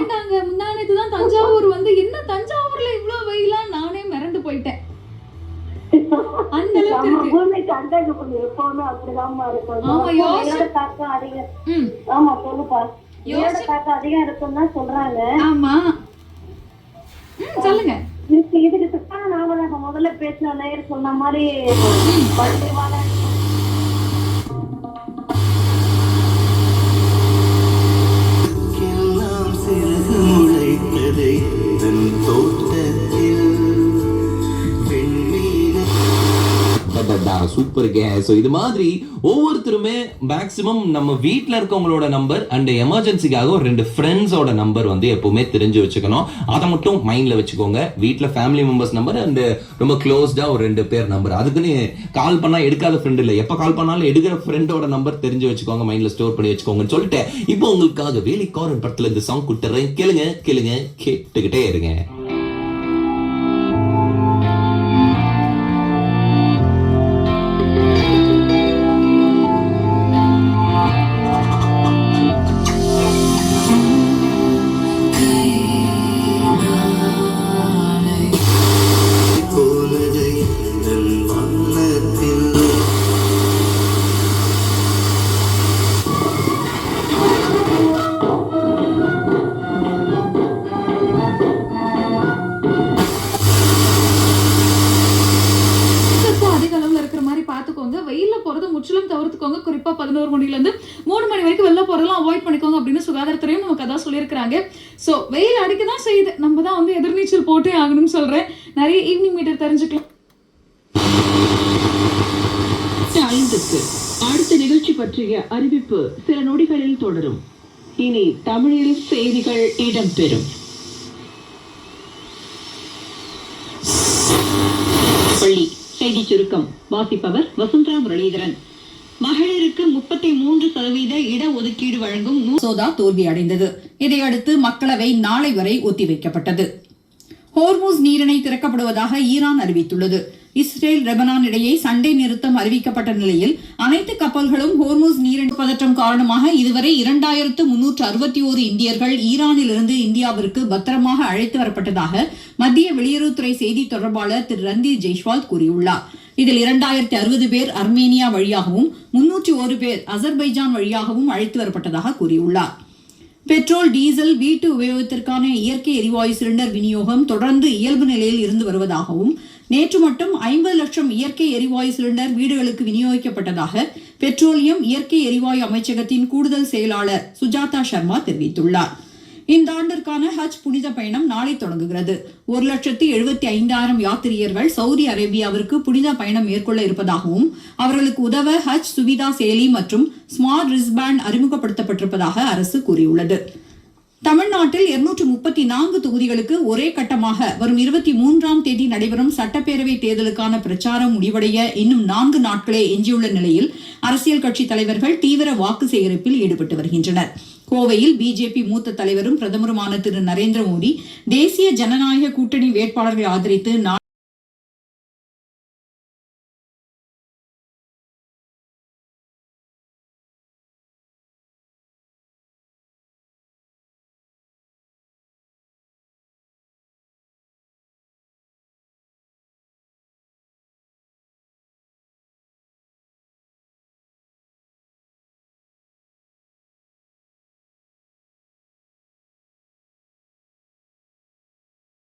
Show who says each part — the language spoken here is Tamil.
Speaker 1: ஏண்டாங்க முந்தானத்து தான் தஞ்சாவூர் வந்து என்ன தஞ்சாவூர்ல இவ்வளவு வெயிலா நானே மிரண்டு போயிட்டேன். அந்த அளவுக்கு இருக்கு.
Speaker 2: பூமிக்கு அண்டகம் எப்பவுமே அப்படிதான் இருக்கும்.
Speaker 1: ஆமா யோசிச்சு
Speaker 2: தாக்கம் அதிகம். ஆமா சொல்லுப்பா. இதோட தாக்கம் அதிகம் இருக்குன்னு தான் சொல்றாங்க.
Speaker 1: ஆமா சொல்லுங்க.
Speaker 2: இதுக்கு சுத்தான நாம தான் முதல்ல பேசின நேயர் சொன்ன மாதிரி
Speaker 3: சூப்பருங்க. சோ இது மாதிரி ஒவ்வொருத்தருமே மேக்ஸிமம் நம்ம வீட்ல இருக்கவங்களோட நம்பர் அண்ட் எமர்ஜென்சிக்காக ஒரு 2 ஃப்ரெண்ட்ஸோட நம்பர் வந்து எப்பவுமே தெரிஞ்சு வச்சுக்கணும். அதை மட்டும் மைண்ட்ல வச்சுக்கோங்க. வீட்ல ஃபேமிலி மெம்பர்ஸ் நம்பர் அண்ட் ரொம்ப க்ளோஸ்டா ஒரு 2 பேர் நம்பர். அதுக்குன்னு கால் பண்ணா எடுக்காத ஃப்ரெண்ட் இல்ல, எப்ப கால் பண்ணாலும் எடுக்கிற ஃப்ரெண்டோட நம்பர் தெரிஞ்சு வச்சுக்கோங்க, மைண்ட்ல ஸ்டோர் பண்ணி வச்சுக்கோங்கன்னு சொல்லிட்டு இப்போ உங்களுக்காக வேலைக்காரன் படத்துல இந்த சாங் கொடுத்துறேன். கேளுங்க கேளுங்க, கேட்டுக்கிட்டே இருங்க.
Speaker 1: வெயில போறது முற்றிலும் தவிர்த்துக்கோங்க. குறிப்பா 11 மணில இருந்து 3 மணி வரைக்கும் வெளில போறதெல்லாம் அவாய்ட் பண்ணிக்கோங்க அப்படின்னு சுகாதாரத்துறையும் நமக்கு அதான் சொல்லியிருக்காங்க. சோ வெயில் அடிக்கதான் செய்யுது, நம்ம தான் வந்து எதிர்நீச்சல் போட்டே ஆகணும்னு சொல்றேன். நிறைய ஈவினிங் மீட்டர் தெரிஞ்சுக்கலாம்.
Speaker 4: அடுத்த நிகழ்ச்சி பற்றிய அறிவிப்பு சில நொடிகளில் தொடரும். இனி தமிழில் செய்திகள் இடம்பெறும். பள்ளி செய்தி சுருக்கம் வாசிப்பவர் வசுந்தரா முரளிதரன். மகளிருக்கு 33% இடஒதுக்கீடு வழங்கும் மசோதா தோல்வி அடைந்தது. இதையடுத்து மக்களவை நாளை வரை ஒத்திவைக்கப்பட்டது. ஹோர்முஸ் நீரிணை திறக்கப்படுவதாக ஈரான் அறிவித்துள்ளது. இஸ்ரேல் லெபனான் இடையே சண்டை நிறுத்தம் அறிவிக்கப்பட்ட நிலையில் அனைத்து கப்பல்களும் ஹோர்முஸ் நீரிணை பதற்றம் காரணமாக இதுவரை 2361 இந்தியர்கள் ஈரானிலிருந்து இந்தியாவிற்கு பத்திரமாக அழைத்து வரப்பட்டதாக மத்திய வெளியுறவுத்துறை செய்தி தொடர்பாளர் திரு ரந்தீர் ஜெய்ஸ்வால் கூறியுள்ளார். இதில் 2060 பேர் அர்மேனியா வழியாகவும் 301 பேர் அசர்பைஜான் வழியாகவும் அழைத்து வரப்பட்டதாக கூறியுள்ளார். பெட்ரோல், டீசல், வீட்டு உபயோகத்திற்கான இயற்கை எரிவாயு சிலிண்டர் விநியோகம் தொடர்ந்து இயல்பு நிலையில் இருந்து வருவதாகவும் நேற்று மட்டும் 50 லட்சம் இயற்கை எரிவாயு சிலிண்டர் வீடுகளுக்கு விநியோகிக்கப்பட்டதாக பெட்ரோலியம் இயற்கை எரிவாயு அமைச்சகத்தின் கூடுதல் செயலாளர் சுஜாதா சர்மா தெரிவித்துள்ளார். இந்த ஆண்டிற்கான ஹஜ் புனித பயணம் நாளை தொடங்குகிறது. 1,75,000 யாத்திரியர்கள் சவுதி அரேபியாவிற்கு புனித பயணம் மேற்கொள்ள இருப்பதாகவும் அவர்களுக்கு உதவ ஹஜ் சுவிதா செயலி மற்றும் ஸ்மார்ட் ரிஸ்பேண்ட் அறிமுகப்படுத்தப்பட்டிருப்பதாக அரசு கூறியுள்ளது. தமிழ்நாட்டில் 234 தொகுதிகளுக்கு ஒரே கட்டமாக வரும் 23ஆம் தேதி நடைபெறும் சட்டப்பேரவை தேர்தலுக்கான பிரச்சாரம் முடிவடைய இன்னும் 4 நாட்களே எஞ்சியுள்ள நிலையில் அரசியல் கட்சி தலைவர்கள் தீவிர வாக்கு சேகரிப்பில் ஈடுபட்டு வருகின்றனர். கோவையில் பிஜேபி மூத்த தலைவரும் பிரதமருமான திரு நரேந்திர மோடி தேசிய ஜனநாயக கூட்டணி வேட்பாளர்களை ஆதரித்து